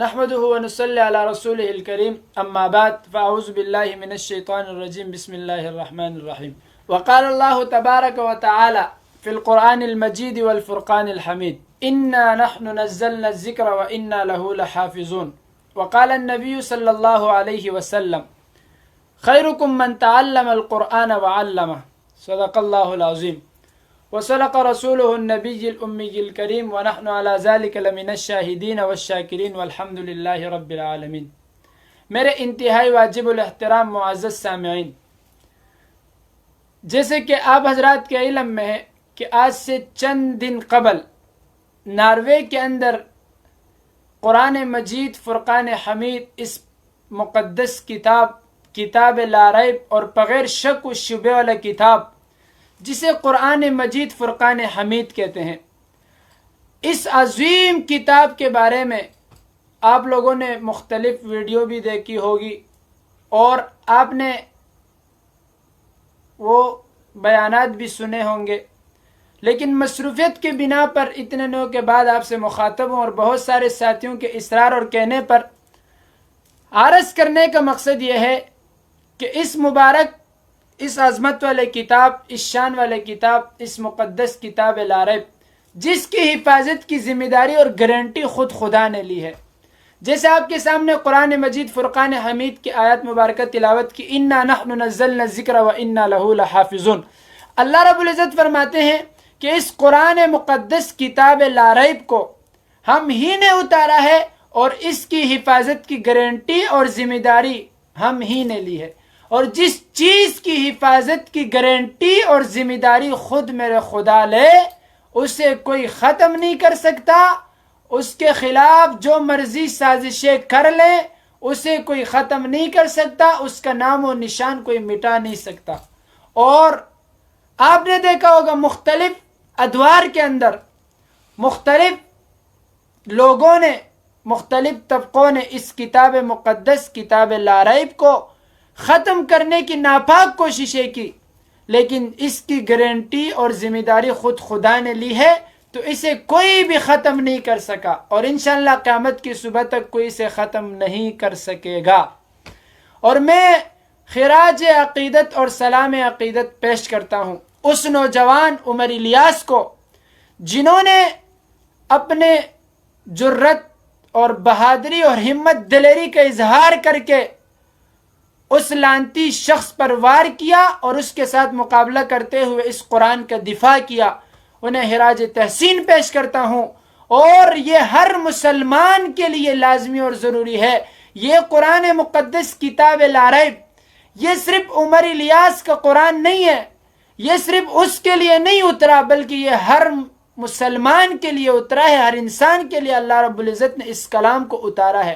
نحمده ونصلي على رسوله الكريم أما بعد فأعوذ بالله من الشيطان الرجيم بسم الله الرحمن الرحيم وقال الله تبارك وتعالى في القرآن المجيد والفرقان الحميد إنا نحن نزلنا الذكر وإنا له لحافظون وقال النبي صلى الله عليه وسلم خيركم من تعلم القرآن وعلمه صدق الله العظيم وصدق رسوله النبي الأمي الكريم ونحن على ذلك لمن الشاهدين والشاكرين والحمد لله رب العالمين۔ میرے انتہائی واجب الاحترام معزز سامعین، جیسے کہ آپ حضرات کے علم میں ہے کہ آج سے چند دن قبل ناروے کے اندر قرآن مجید فرقان حمید اس مقدس کتاب لا ریب اور بغیر شک و شبہ والا کتاب جسے قرآن مجید فرقان حمید کہتے ہیں، اس عظیم کتاب کے بارے میں آپ لوگوں نے مختلف ویڈیو بھی دیکھی ہوگی اور آپ نے وہ بیانات بھی سنے ہوں گے، لیکن مصروفیت کے بنا پر اتنے دنوں کے بعد آپ سے مخاطب ہوں اور بہت سارے ساتھیوں کے اصرار اور کہنے پر عرض کرنے کا مقصد یہ ہے کہ اس مبارک، اس عظمت والے کتاب، اس شان والے کتاب، اس مقدس کتاب لا ریب جس کی حفاظت کی ذمہ داری اور گارنٹی خود خدا نے لی ہے، جیسے آپ کے سامنے قرآن مجید فرقان حمید کی آیات مبارکہ تلاوت کی، انا نحن نزلنا الذکر وانا لہ لحافظون۔ اللہ رب العزت فرماتے ہیں کہ اس قرآن مقدس کتاب لا ریب کو ہم ہی نے اتارا ہے اور اس کی حفاظت کی گارنٹی اور ذمہ داری ہم ہی نے لی ہے، اور جس چیز کی حفاظت کی گارنٹی اور ذمہ داری خود میرے خدا لے اسے کوئی ختم نہیں کر سکتا، اس کے خلاف جو مرضی سازشیں کر لے اسے کوئی ختم نہیں کر سکتا، اس کا نام و نشان کوئی مٹا نہیں سکتا۔ اور آپ نے دیکھا ہوگا مختلف ادوار کے اندر مختلف لوگوں نے، مختلف طبقوں نے اس کتاب مقدس کتاب لا ریب کو ختم کرنے کی ناپاک کوششیں کی، لیکن اس کی گارنٹی اور ذمہ داری خود خدا نے لی ہے، تو اسے کوئی بھی ختم نہیں کر سکا اور انشاءاللہ قیامت کی صبح تک کوئی اسے ختم نہیں کر سکے گا۔ اور میں خراج عقیدت اور سلام عقیدت پیش کرتا ہوں اس نوجوان عمر الیاس کو جنہوں نے اپنے جرت اور بہادری اور ہمت دلیری کا اظہار کر کے اس لعنتی شخص پر وار کیا اور اس کے ساتھ مقابلہ کرتے ہوئے اس قرآن کا دفاع کیا، انہیں خراج تحسین پیش کرتا ہوں۔ اور یہ ہر مسلمان کے لیے لازمی اور ضروری ہے، یہ قرآن مقدس کتاب لا ریب یہ صرف عمر الیاس کا قرآن نہیں ہے، یہ صرف اس کے لیے نہیں اترا بلکہ یہ ہر مسلمان کے لیے اترا ہے، ہر انسان کے لیے اللہ رب العزت نے اس کلام کو اتارا ہے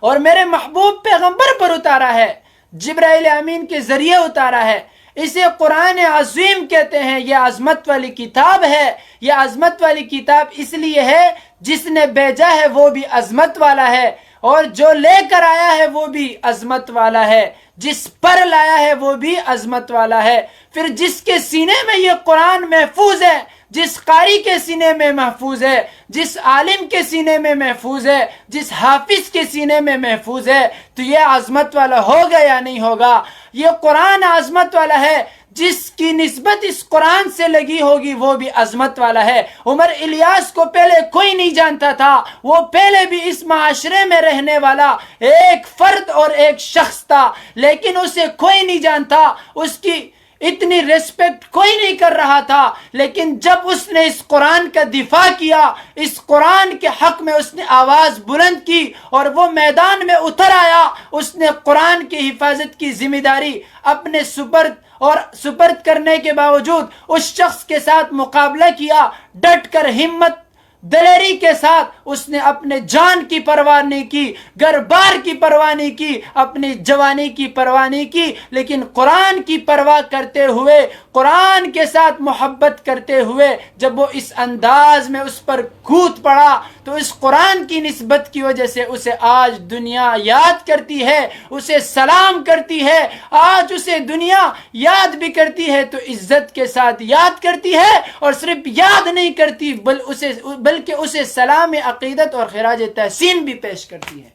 اور میرے محبوب پیغمبر پر اتارا ہے، جبرائیل امین کے ذریعے اتارا ہے۔ اسے قرآن عظیم کہتے ہیں، یہ عظمت والی کتاب ہے۔ یہ عظمت والی کتاب اس لیے ہے جس نے بھیجا ہے وہ بھی عظمت والا ہے اور جو لے کر آیا ہے وہ بھی عظمت والا ہے، جس پر لایا ہے وہ بھی عظمت والا ہے۔ پھر جس کے سینے میں یہ قرآن محفوظ ہے، جس قاری کے سینے میں محفوظ ہے، جس عالم کے سینے میں محفوظ ہے، جس حافظ کے سینے میں محفوظ ہے، تو یہ عظمت والا ہوگا یا نہیں ہوگا؟ یہ قرآن عظمت والا ہے، جس کی نسبت اس قرآن سے لگی ہوگی وہ بھی عظمت والا ہے۔ عمر الیاس کو پہلے کوئی نہیں جانتا تھا، وہ پہلے بھی اس معاشرے میں رہنے والا ایک فرد اور ایک شخص تھا، لیکن اسے کوئی نہیں جانتا، اس کی اتنی ریسپیکٹ کوئی نہیں کر رہا تھا، لیکن جب اس نے اس قرآن کا دفاع کیا، اس قرآن کے حق میں اس نے آواز بلند کی اور وہ میدان میں اتر آیا، اس نے قرآن کی حفاظت کی ذمہ داری اپنے سپرد کرنے کے باوجود اس شخص کے ساتھ مقابلہ کیا، ڈٹ کر ہمت دلیری کے ساتھ اس نے اپنے جان کی پرواہ نہیں کی، گھر بار کی پرواہ نہیں کی، اپنی جوانی کی پرواہ نہیں کی، لیکن قرآن کی پرواہ کرتے ہوئے قرآن کے ساتھ محبت کرتے ہوئے جب وہ اس انداز میں اس پر کود پڑا تو اس قرآن کی نسبت کی وجہ سے اسے آج دنیا یاد کرتی ہے، اسے سلام کرتی ہے، آج اسے دنیا یاد بھی کرتی ہے تو عزت کے ساتھ یاد کرتی ہے، اور صرف یاد نہیں کرتی بلکہ اسے سلام عقیدت اور خراج تحسین بھی پیش کرتی ہے۔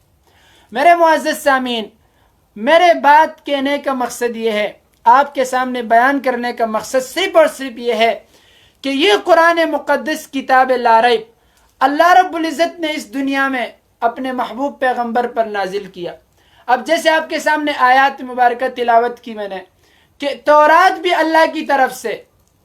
میرے معزز سامعین، میرے بات کہنے کا مقصد یہ ہے، آپ کے سامنے بیان کرنے کا مقصد صرف اور صرف یہ ہے کہ یہ قرآن مقدس کتاب لا ریب اللہ رب العزت نے اس دنیا میں اپنے محبوب پیغمبر پر نازل کیا۔ اب جیسے آپ کے سامنے آیات مبارکہ تلاوت کی میں نے کہ تورات بھی اللہ کی طرف سے،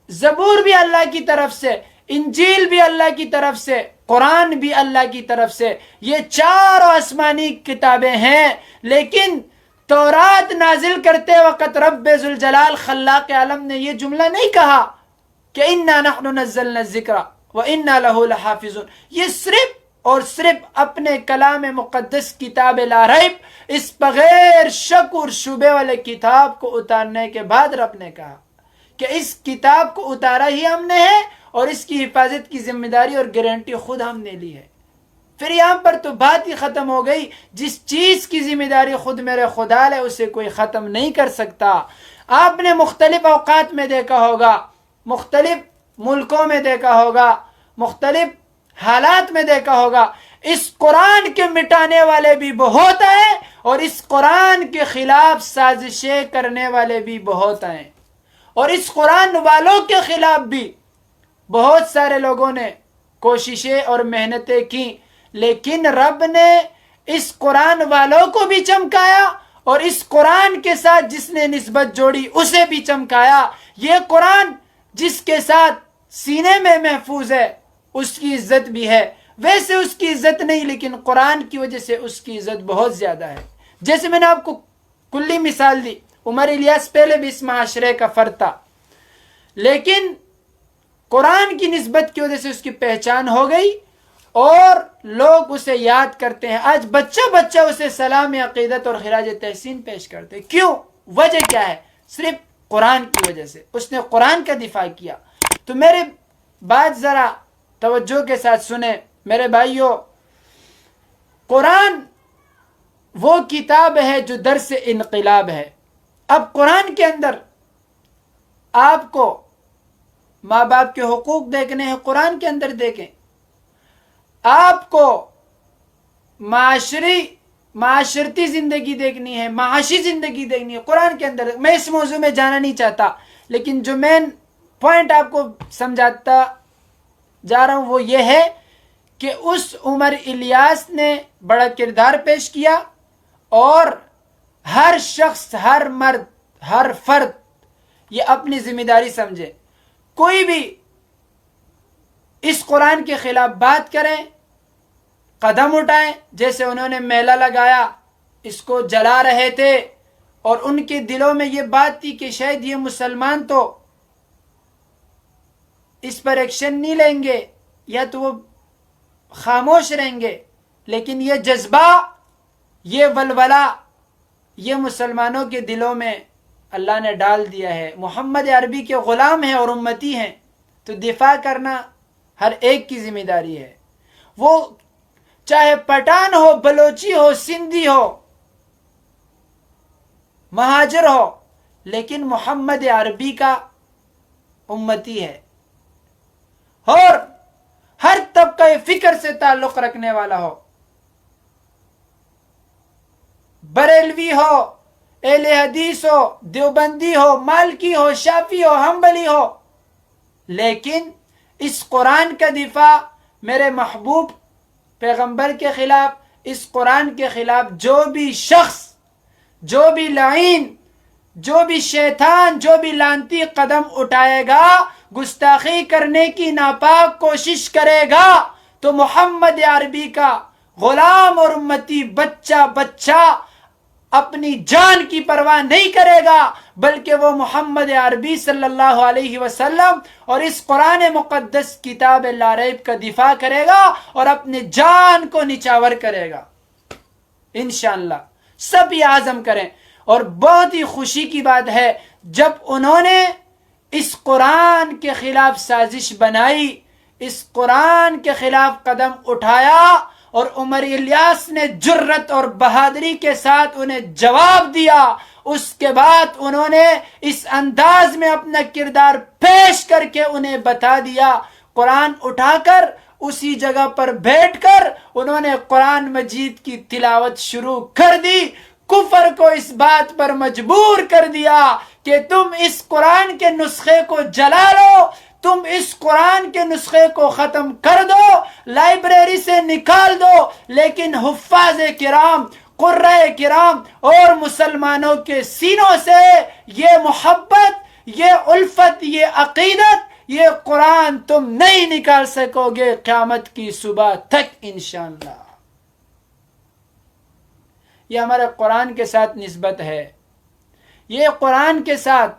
زبور بھی اللہ کی طرف سے، انجیل بھی اللہ کی طرف سے، قرآن بھی اللہ کی طرف سے، یہ چاروں آسمانی کتابیں ہیں۔ لیکن تورات نازل کرتے وقت رب ذوالجلال خلاق عالم نے یہ جملہ نہیں کہا کہ اِنَّا نَحْنُ نَزَّلْنَا الذِّكْرَ وَإِنَّا لَهُ لَحَافِظُونَ، یہ صرف اور صرف اپنے کلام مقدس کتاب لا ریب اس بغیر شک اور شبے والے کتاب کو اتارنے کے بعد رب نے کہا کہ اس کتاب کو اتارا ہی ہم نے ہے اور اس کی حفاظت کی ذمہ داری اور گارنٹی خود ہم نے لی ہے۔ پھر یہاں پر تو بات ہی ختم ہو گئی، جس چیز کی ذمہ داری خود میرے خدا لے اسے کوئی ختم نہیں کر سکتا۔ آپ نے مختلف اوقات میں دیکھا ہوگا، مختلف ملکوں میں دیکھا ہوگا، مختلف حالات میں دیکھا ہوگا، اس قرآن کے مٹانے والے بھی بہت ہیں اور اس قرآن کے خلاف سازشیں کرنے والے بھی بہت ہیں، اور اس قرآن والوں کے خلاف بھی بہت سارے لوگوں نے کوششیں اور محنتیں کی، لیکن رب نے اس قرآن والوں کو بھی چمکایا اور اس قرآن کے ساتھ جس نے نسبت جوڑی اسے بھی چمکایا۔ یہ قرآن جس کے ساتھ سینے میں محفوظ ہے اس کی عزت بھی ہے، ویسے اس کی عزت نہیں لیکن قرآن کی وجہ سے اس کی عزت بہت زیادہ ہے۔ جیسے میں نے آپ کو کلی مثال دی، عمر الیاس پہلے بھی اس معاشرے کا فرد تھا، لیکن قرآن کی نسبت کی وجہ سے اس کی پہچان ہو گئی اور لوگ اسے یاد کرتے ہیں۔ آج بچہ اسے سلام عقیدت اور خراج تحسین پیش کرتے ہیں۔ کیوں؟ وجہ کیا ہے؟ صرف قرآن کی وجہ سے، اس نے قرآن کا دفاع کیا۔ تو میرے بات ذرا توجہ کے ساتھ سنیں میرے بھائیوں، قرآن وہ کتاب ہے جو درس انقلاب ہے۔ اب قرآن کے اندر آپ کو ماں باپ کے حقوق دیکھنے ہیں، قرآن کے اندر دیکھیں۔ آپ کو معاشرتی زندگی دیکھنی ہے، معاشی زندگی دیکھنی ہے، قرآن کے اندر۔ میں اس موضوع میں جانا نہیں چاہتا، لیکن جو مین پوائنٹ آپ کو سمجھاتا جا رہا ہوں وہ یہ ہے کہ اس عمر الیاس نے بڑا کردار پیش کیا، اور ہر شخص، ہر مرد، ہر فرد یہ اپنی ذمہ داری سمجھے۔ کوئی بھی اس قرآن کے خلاف بات کریں، قدم اٹھائیں، جیسے انہوں نے میلہ لگایا، اس کو جلا رہے تھے اور ان کے دلوں میں یہ بات تھی کہ شاید یہ مسلمان تو اس پر ایکشن نہیں لیں گے یا تو وہ خاموش رہیں گے، لیکن یہ جذبہ، یہ ولولہ، یہ مسلمانوں کے دلوں میں اللہ نے ڈال دیا ہے۔ محمد عربی کے غلام ہیں اور امتی ہیں، تو دفاع کرنا ہر ایک کی ذمہ داری ہے، وہ چاہے پٹھان ہو، بلوچی ہو، سندھی ہو، مہاجر ہو، لیکن محمد عربی کا امتی ہے، اور ہر طبقہ فکر سے تعلق رکھنے والا ہو، بریلوی ہو، اہل حدیث ہو، دیوبندی ہو، مالکی ہو، شافعی ہو، حنبلی ہو، لیکن اس قرآن کا دفاع میرے محبوب پیغمبر کے خلاف، اس قرآن کے خلاف جو بھی شخص، جو بھی لعین، جو بھی شیطان، جو بھی لعنتی قدم اٹھائے گا، گستاخی کرنے کی ناپاک کوشش کرے گا، تو محمد عربی کا غلام اور امتی بچہ اپنی جان کی پرواہ نہیں کرے گا، بلکہ وہ محمد عربی صلی اللہ علیہ وسلم اور اس قرآن مقدس کتاب لا ریب کا دفاع کرے گا اور اپنے جان کو نچاور کرے گا انشاءاللہ۔ سب یہ عزم کریں، اور بہت ہی خوشی کی بات ہے جب انہوں نے اس قرآن کے خلاف سازش بنائی، اس قرآن کے خلاف قدم اٹھایا، اور عمر الیاس نے جرت اور بہادری کے ساتھ انہیں جواب دیا۔ اس کے بعد انہوں نے اس انداز میں اپنا کردار پیش کر کے انہیں بتا دیا، قرآن اٹھا کر اسی جگہ پر بیٹھ کر انہوں نے قرآن مجید کی تلاوت شروع کر دی، کفر کو اس بات پر مجبور کر دیا کہ تم اس قرآن کے نسخے کو جلا لو، تم اس قرآن کے نسخے کو ختم کر دو، لائبریری سے نکال دو، لیکن حفاظ کرام، قرۂ کرام اور مسلمانوں کے سینوں سے یہ محبت، یہ الفت، یہ عقیدت، یہ قرآن تم نہیں نکال سکو گے قیامت کی صبح تک انشاءاللہ۔ یہ ہمارے قرآن کے ساتھ نسبت ہے، یہ قرآن کے ساتھ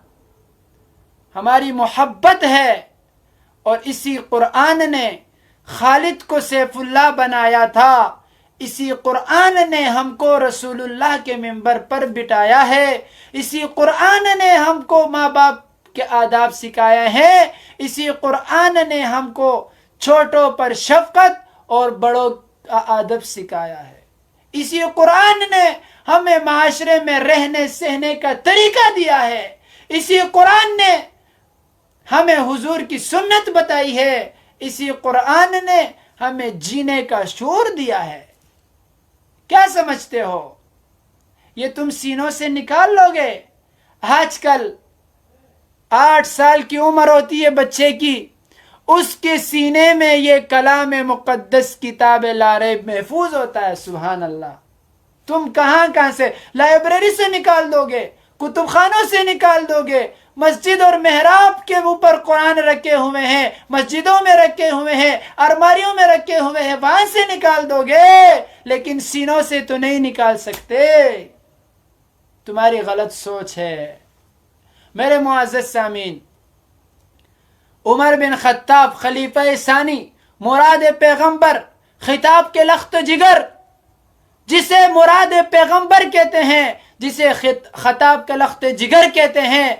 ہماری محبت ہے، اور اسی قرآن نے خالد کو سیف اللہ بنایا تھا، اسی قرآن نے ہم کو رسول اللہ کے منبر پر بٹھایا ہے، اسی قرآن نے ہم کو ماں باپ کے آداب سکھائے ہیں، اسی قرآن نے ہم کو چھوٹوں پر شفقت اور بڑوں کا ادب سکھایا ہے، اسی قرآن نے ہمیں معاشرے میں رہنے سہنے کا طریقہ دیا ہے، اسی قرآن نے ہمیں حضور کی سنت بتائی ہے، اسی قرآن نے ہمیں جینے کا شعور دیا ہے۔ کیا سمجھتے ہو یہ تم سینوں سے نکال لو گے؟ آج کل 8 سال کی عمر ہوتی ہے بچے کی، اس کے سینے میں یہ کلام مقدس کتاب لا ریب محفوظ ہوتا ہے، سبحان اللہ۔ تم کہاں سے لائبریری سے نکال دو گے، کتب خانوں سے نکال دو گے، مسجد اور محراب کے اوپر قرآن رکھے ہوئے ہیں، مسجدوں میں رکھے ہوئے ہیں، الماریوں میں رکھے ہوئے ہیں، وہاں سے نکال دو گے، لیکن سینوں سے تو نہیں نکال سکتے۔ تمہاری غلط سوچ ہے۔ میرے معزز سامعین، عمر بن خطاب خلیفہ ثانی، مراد پیغمبر، خطاب کے لخت جگر، جسے مراد پیغمبر کہتے ہیں، جسے خطاب کے لخت جگر کہتے ہیں،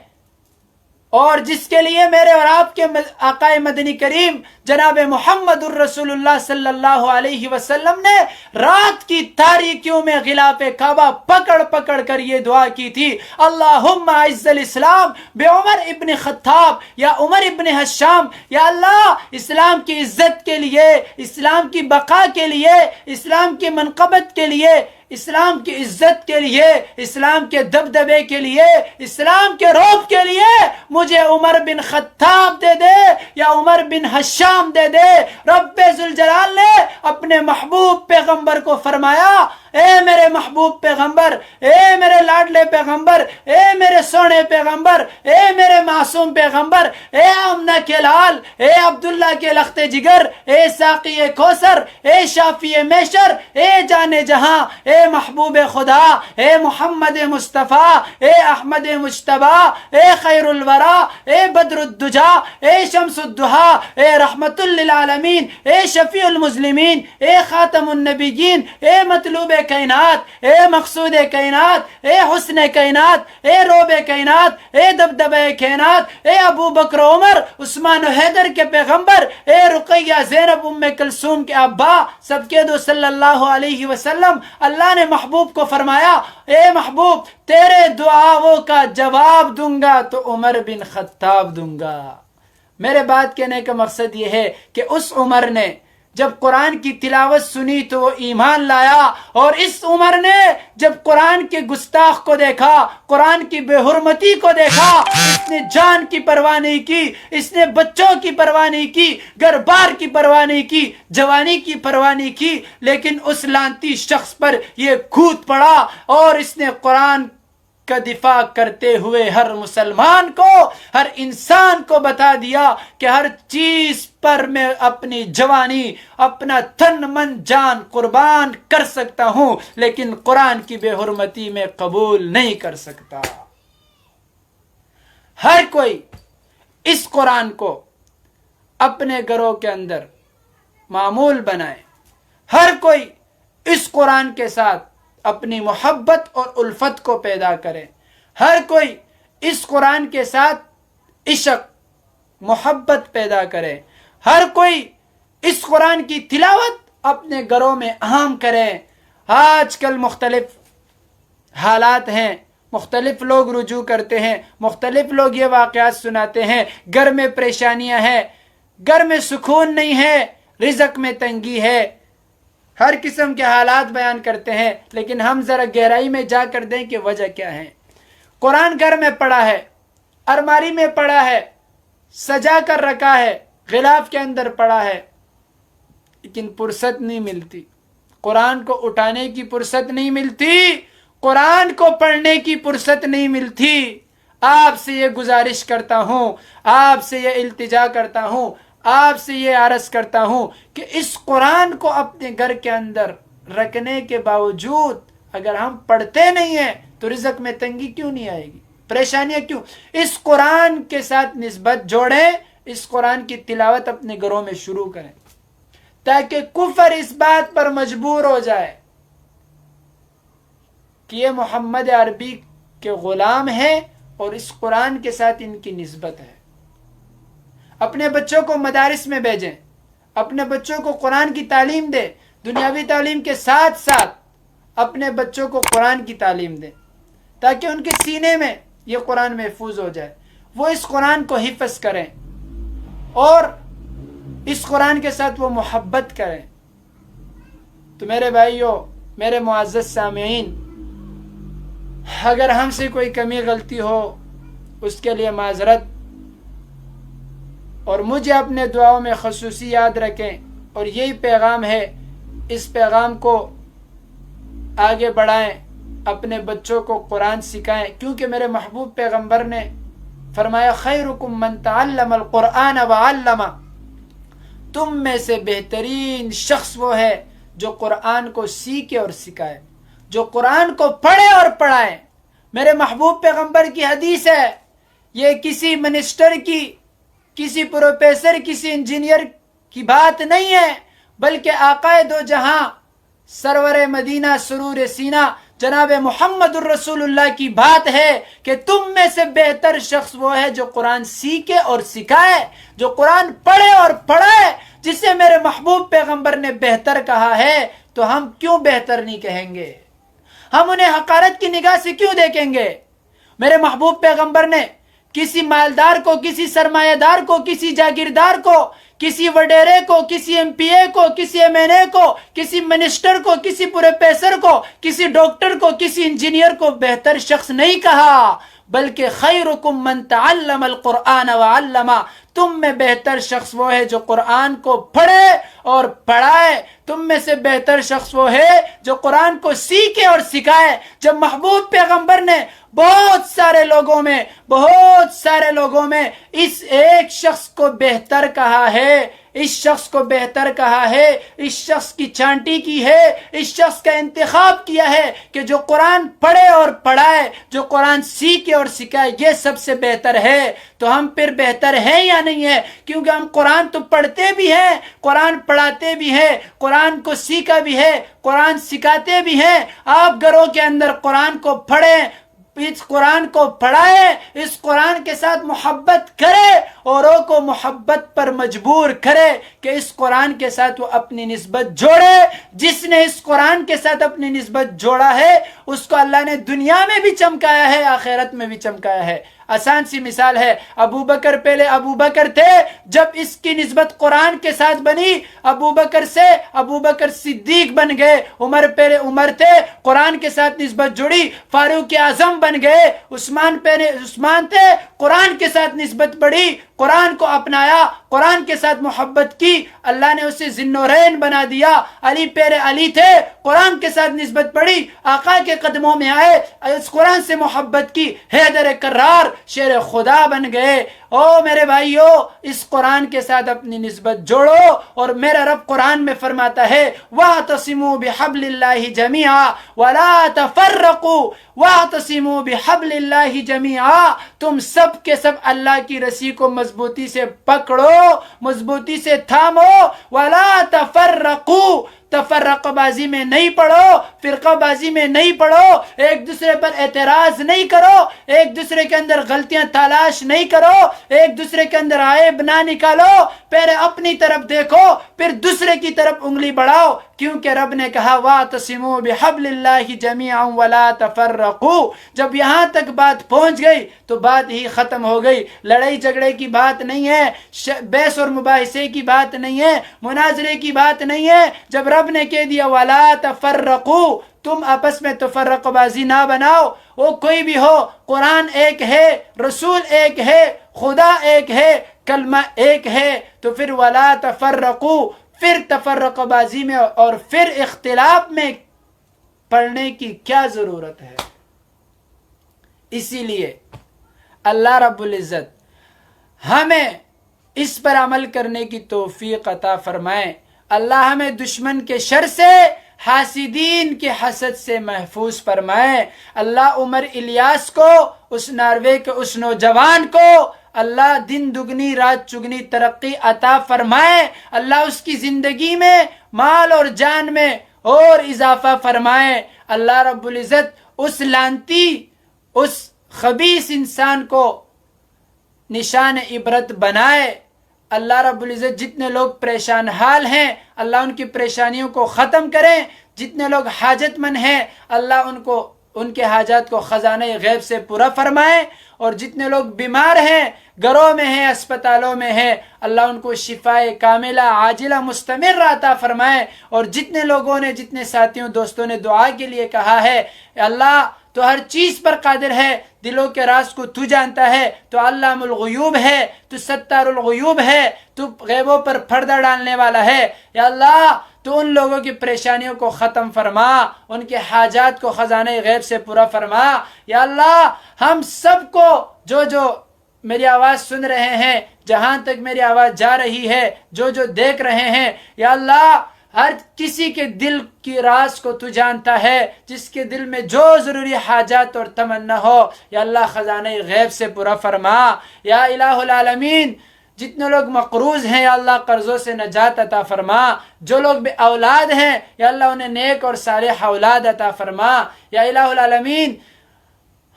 اور جس کے لیے میرے اور آپ کے آقا مدنی کریم جناب محمد الرسول اللہ صلی اللہ علیہ وسلم نے رات کی تاریکیوں میں غلاف کعبہ پکڑ پکڑ کر یہ دعا کی تھی، اللہم اعز الاسلام بعمر ابن خطاب، یا عمر ابن حشام، یا اللہ اسلام کی عزت کے لیے، اسلام کی بقا کے لیے، اسلام کی منقبت کے لیے، اسلام کی عزت کے لیے، اسلام کے دبدبے کے لیے، اسلام کے رعب کے لیے مجھے عمر بن خطاب دے دے یا عمر بن حشام دے دے۔ رب ذوالجلال نے اپنے محبوب پیغمبر کو فرمایا، اے میرے محبوب پیغمبر، اے میرے لاڈلے پیغمبر، اے میرے سونے پیغمبر، اے میرے معصوم پیغمبر، اے آمنہ کے لال، اے عبداللہ کے لخت جگر، اے ساقی کوثر، اے شافی محشر، اے جان جہاں، اے محبوب خدا، اے محمد مصطفیٰ، اے احمد مجتبی، اے خیر الورا، اے بدر الدجا، اے شمس الدہا، اے رحمت للعالمین، اے شفیع المسلمین، اے خاتم النبیین، اے مطلوب کائنات، اے مقصود کائنات، اے حسن کائنات، اے روب کائنات، اے دبدبہ کائنات، اے ابو بکر عمر عثمان و حیدر کے پیغمبر، اے رقیہ زینب ام کلثوم کے ابا، سب کے دو صلی اللہ علیہ وسلم، اللہ نے محبوب کو فرمایا، اے محبوب تیرے دعاؤں کا جواب دوں گا تو عمر بن خطاب دوں گا۔ میرے بات کہنے کا مقصد یہ ہے کہ اس عمر نے جب قرآن کی تلاوت سنی تو وہ ایمان لایا، اور اس عمر نے جب قرآن کے گستاخ کو دیکھا، قرآن کی بے حرمتی کو دیکھا، اس نے جان کی پرواہ نہیں کی، اس نے بچوں کی پرواہ نہیں کی، گھر بار کی پرواہ نہیں کی، جوانی کی پرواہ نہیں کی، لیکن اس لعنتی شخص پر یہ کود پڑا، اور اس نے قرآن کا دفاع کرتے ہوئے ہر مسلمان کو، ہر انسان کو بتا دیا کہ ہر چیز پر میں اپنی جوانی، اپنا تن من جان قربان کر سکتا ہوں، لیکن قرآن کی بے حرمتی میں قبول نہیں کر سکتا۔ ہر کوئی اس قرآن کو اپنے گھروں کے اندر معمول بنائے، ہر کوئی اس قرآن کے ساتھ اپنی محبت اور الفت کو پیدا کرے، ہر کوئی اس قرآن کے ساتھ عشق محبت پیدا کرے. ہر کوئی اس قرآن کی تلاوت اپنے گھروں میں عام کرے. آج کل مختلف حالات ہیں، مختلف لوگ رجوع کرتے ہیں، مختلف لوگ یہ واقعات سناتے ہیں، گھر میں پریشانیاں ہیں، گھر میں سکون نہیں ہے، رزق میں تنگی ہے، ہر قسم کے حالات بیان کرتے ہیں. لیکن ہم ذرا گہرائی میں جا کر دیں کہ وجہ کیا ہے. قرآن گھر میں پڑا ہے، الماری میں پڑا ہے، سجا کر رکھا ہے، غلاف کے اندر پڑا ہے، لیکن فرصت نہیں ملتی. قرآن کو اٹھانے کی فرصت نہیں ملتی، قرآن کو پڑھنے کی فرصت نہیں ملتی. آپ سے یہ گزارش کرتا ہوں، آپ سے یہ التجا کرتا ہوں، آپ سے یہ عرض کرتا ہوں کہ اس قرآن کو اپنے گھر کے اندر رکھنے کے باوجود اگر ہم پڑھتے نہیں ہیں تو رزق میں تنگی کیوں نہیں آئے گی، پریشانیاں کیوں. اس قرآن کے ساتھ نسبت جوڑیں، اس قرآن کی تلاوت اپنے گھروں میں شروع کریں تاکہ کفر اس بات پر مجبور ہو جائے کہ یہ محمد عربی کے غلام ہیں اور اس قرآن کے ساتھ ان کی نسبت ہے. اپنے بچوں کو مدارس میں بھیجیں، اپنے بچوں کو قرآن کی تعلیم دیں، دنیاوی تعلیم کے ساتھ ساتھ اپنے بچوں کو قرآن کی تعلیم دیں تاکہ ان کے سینے میں یہ قرآن محفوظ ہو جائے، وہ اس قرآن کو حفظ کریں اور اس قرآن کے ساتھ وہ محبت کریں. تو میرے بھائیوں، میرے معزز سامعین، اگر ہم سے کوئی کمی غلطی ہو اس کے لیے معذرت، اور مجھے اپنے دعاؤں میں خصوصی یاد رکھیں. اور یہی پیغام ہے، اس پیغام کو آگے بڑھائیں، اپنے بچوں کو قرآن سکھائیں، کیونکہ میرے محبوب پیغمبر نے فرمایا خیرکم من تعلم القرآن وعلمہ، تم میں سے بہترین شخص وہ ہے جو قرآن کو سیکھے اور سکھائے، جو قرآن کو پڑھے اور پڑھائے. میرے محبوب پیغمبر کی حدیث ہے، یہ کسی منسٹر کی، کسی پروفیسر، کسی انجینئر کی بات نہیں ہے، بلکہ آقائے دو جہاں سرور مدینہ سرور سینہ جناب محمد الرسول اللہ کی بات ہے کہ تم میں سے بہتر شخص وہ ہے جو قرآن سیکھے اور سکھائے، جو قرآن پڑھے اور پڑھائے. جسے میرے محبوب پیغمبر نے بہتر کہا ہے تو ہم کیوں بہتر نہیں کہیں گے؟ ہم انہیں حقارت کی نگاہ سے کیوں دیکھیں گے؟ میرے محبوب پیغمبر نے کسی مالدار کو، کسی سرمایہ دار کو، کسی جاگیردار کو، کسی وڈیرے کو، کسی ایم پی اے کو، کسی ایم این اے کو، کسی منسٹر کو، کسی پروفیسر کو، کسی ڈاکٹر کو، کسی انجینئر کو بہتر شخص نہیں کہا، بلکہ خیرکم من تعلم القرآن وعلمہ، تم میں بہتر شخص وہ ہے جو قرآن کو پڑھے اور پڑھائے، تم میں سے بہتر شخص وہ ہے جو قرآن کو سیکھے اور سکھائے. جب محبوب پیغمبر نے بہت سارے لوگوں میں اس ایک شخص کو بہتر کہا ہے، اس شخص کو بہتر کہا ہے، اس شخص کی چھانٹی کی ہے، اس شخص کا انتخاب کیا ہے کہ جو قرآن پڑھے اور پڑھائے، جو قرآن سیکھے اور سکھائے، یہ سب سے بہتر ہے. تو ہم پھر بہتر ہیں یا نہیں ہے؟ کیونکہ ہم قرآن تو پڑھتے بھی ہیں، قرآن پڑھاتے بھی ہیں، قرآن کو سیکھا بھی ہے، قرآن سکھاتے بھی ہیں. آپ گھروں کے اندر قرآن کو پڑھیں، اس قرآن کو پڑھائے، اس قرآن کے ساتھ محبت کرے، اوروں کو محبت پر مجبور کرے کہ اس قرآن کے ساتھ وہ اپنی نسبت جوڑے. جس نے اس قرآن کے ساتھ اپنی نسبت جوڑا ہے اس کو اللہ نے دنیا میں بھی چمکایا ہے، آخرت میں بھی چمکایا ہے. آسان سی مثال ہے، ابو بکر پہلے ابو بکر تھے، جب اس کی نسبت قرآن کے ساتھ بنی، ابو بکر سے ابو بکر صدیق بن گئے. عمر پہلے عمر تھے، قرآن کے ساتھ نسبت جڑی، فاروق اعظم بن گئے. عثمان پہلے عثمان تھے، قرآن کے ساتھ نسبت بڑھی، قرآن کو اپنایا، قرآن کے ساتھ محبت کی، اللہ نے اسے ذی-النورین بنا دیا. علی پہلے علی تھے، قرآن کے ساتھ نسبت بڑھی، آقا کے قدموں میں آئے، اس قرآن سے محبت کی، حیدر کرار شیر خدا بن گئے. او میرے بھائیو، اس قرآن کے ساتھ اپنی نسبت جوڑو. اور میرا رب قرآن میں فرماتا ہے وَاعْتَصِمُوا بِحَبْلِ اللَّهِ جَمِيعًا وَلَا تَفَرَّقُوا وَاعْتَصِمُوا بِحَبْلِ اللَّهِ جَمِيعًا، تم سب کے سب اللہ کی رسی کو مضبوطی سے پکڑو، مضبوطی سے تھامو. وَلَا تَفَرَّقُوا، تفرق بازی میں نہیں پڑو، فرقہ بازی میں نہیں پڑو، ایک دوسرے پر اعتراض نہیں کرو، ایک دوسرے کے اندر غلطیاں تلاش نہیں کرو، ایک دوسرے کے اندر عیب نہ نکالو، پہلے اپنی طرف دیکھو پھر دوسرے کی طرف انگلی بڑھاؤ، کیونکہ رب نے کہا وَاعْتَصِمُوا بِحَبْلِ اللَّهِ جَمِيعًا وَلَا تَفَرَّقُوا۔ جب یہاں تک بات پہنچ گئی تو بات ہی ختم ہو گئی، لڑائی جھگڑے کی بات نہیں ہے، بحث اور مباحثے کی بات نہیں ہے، مناظرے کی بات نہیں ہے۔ جب رب نے کہہ دیا وَلَا تَفَرَّقُوا، تم آپس میں تفرق بازی نہ بناؤ، وہ کوئی بھی ہو، قرآن ایک ہے، رسول ایک ہے، خدا ایک ہے، کلمہ ایک ہے، تو پھر وَلَا تَفَرَّقُوا، پھر تفرق بازی میں اور پھر اختلاف میں پڑھنے کی کیا ضرورت ہے؟ اسی لیے اللہ رب العزت ہمیں اس پر عمل کرنے کی توفیق عطا فرمائے۔ اللہ ہمیں دشمن کے شر سے، حاسدین کے حسد سے محفوظ فرمائے۔ اللہ عمر الیاس کو، اس ناروے کے اس نوجوان کو اللہ دن دگنی رات چگنی ترقی عطا فرمائے۔ اللہ اس کی زندگی میں، مال اور جان میں اور اضافہ فرمائے۔ اللہ رب العزت اس لعنتی، اس خبیث انسان کو نشان عبرت بنائے۔ اللہ رب العزت جتنے لوگ پریشان حال ہیں اللہ ان کی پریشانیوں کو ختم کریں، جتنے لوگ حاجت مند ہیں اللہ ان کے حاجات کو خزانہ غیب سے پورا فرمائے، اور جتنے لوگ بیمار ہیں، گھروں میں ہیں، اسپتالوں میں ہیں، اللہ ان کو شفائے کاملہ عاجلہ مستمر عطا فرمائے۔ اور جتنے لوگوں نے، جتنے ساتھیوں دوستوں نے دعا کے لیے کہا ہے، اللہ تو ہر چیز پر قادر ہے، دلوں کے راز کو تو جانتا ہے، تو علام الغیوب ہے، تو ستار الغیوب ہے، تو غیبوں پر پردہ ڈالنے والا ہے۔ یا اللہ تو ان لوگوں کی پریشانیوں کو ختم فرما، ان کے حاجات کو خزانہ غیب سے پورا فرما۔ یا اللہ ہم سب کو جو میری آواز سن رہے ہیں، جہاں تک میری آواز جا رہی ہے، جو دیکھ رہے ہیں، یا اللہ ہر کسی کے دل کی راز کو تو جانتا ہے، جس کے دل میں جو ضروری حاجات اور تمنا ہو یا اللہ خزانہ غیب سے پورا فرما۔ یا الہ العالمین جتنے لوگ مقروض ہیں یا اللہ قرضوں سے نجات عطا فرما، جو لوگ بے اولاد ہیں یا اللہ انہیں نیک اور صالح اولاد عطا فرما۔ یا الہ العالمین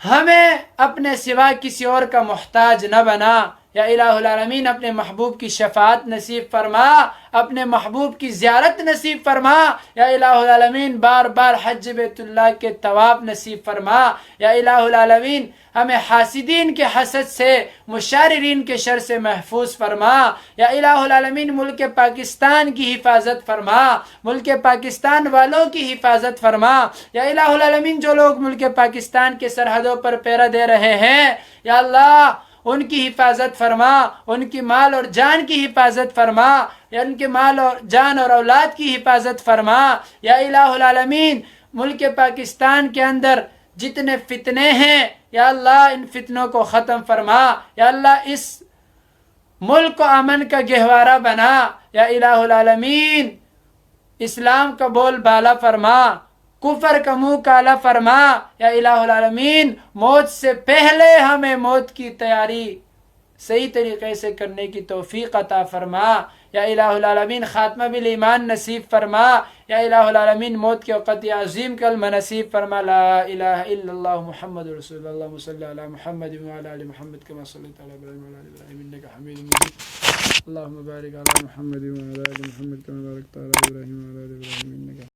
ہمیں اپنے سوا کسی اور کا محتاج نہ بنا۔ یا الہ العالمین اپنے محبوب کی شفاعت نصیب فرما، اپنے محبوب کی زیارت نصیب فرما۔ یا الہ العالمین بار بار حج بیت اللہ کے طواف نصیب فرما۔ یا الہ العالمین ہمیں حاسدین کے حسد سے، مشاررین کے شر سے محفوظ فرما۔ یا الہ العالمین ملک پاکستان کی حفاظت فرما، ملک پاکستان والوں کی حفاظت فرما۔ یا الہ العالمین جو لوگ ملک پاکستان کے سرحدوں پر پہرا دے رہے ہیں یا اللہ ان کی حفاظت فرما، ان کی مال اور جان کی حفاظت فرما، یا ان کے مال اور جان اور اولاد کی حفاظت فرما۔ یا الہ العالمین ملک پاکستان کے اندر جتنے فتنے ہیں یا اللہ ان فتنوں کو ختم فرما۔ یا اللہ اس ملک کو امن کا گہوارہ بنا۔ یا الہ العالمین اسلام کا بول بالا فرما، کفر کا منہ کالا فرما۔ یا الہ العالمین موت سے پہلے ہمیں موت کی تیاری صحیح طریقے سے کرنے کی توفیق عطا فرما۔ یا الہ العالمین خاتمہ بالایمان نصیب فرما۔ یا الہ العالمین موت کے وقت عظیم کلمہ نصیب فرما، لا الہ الا اللہ محمد رسول اللہ، اللہم صلی علی محمد وعلی آل محمد کما صلیت علی ابراہیم وعلی آل ابراہیم انک حمید مجید، اللہم بارک علی محمد وعلی آل محمد کما بارکت علی ابراہیم وعلی آل ابراہیم انک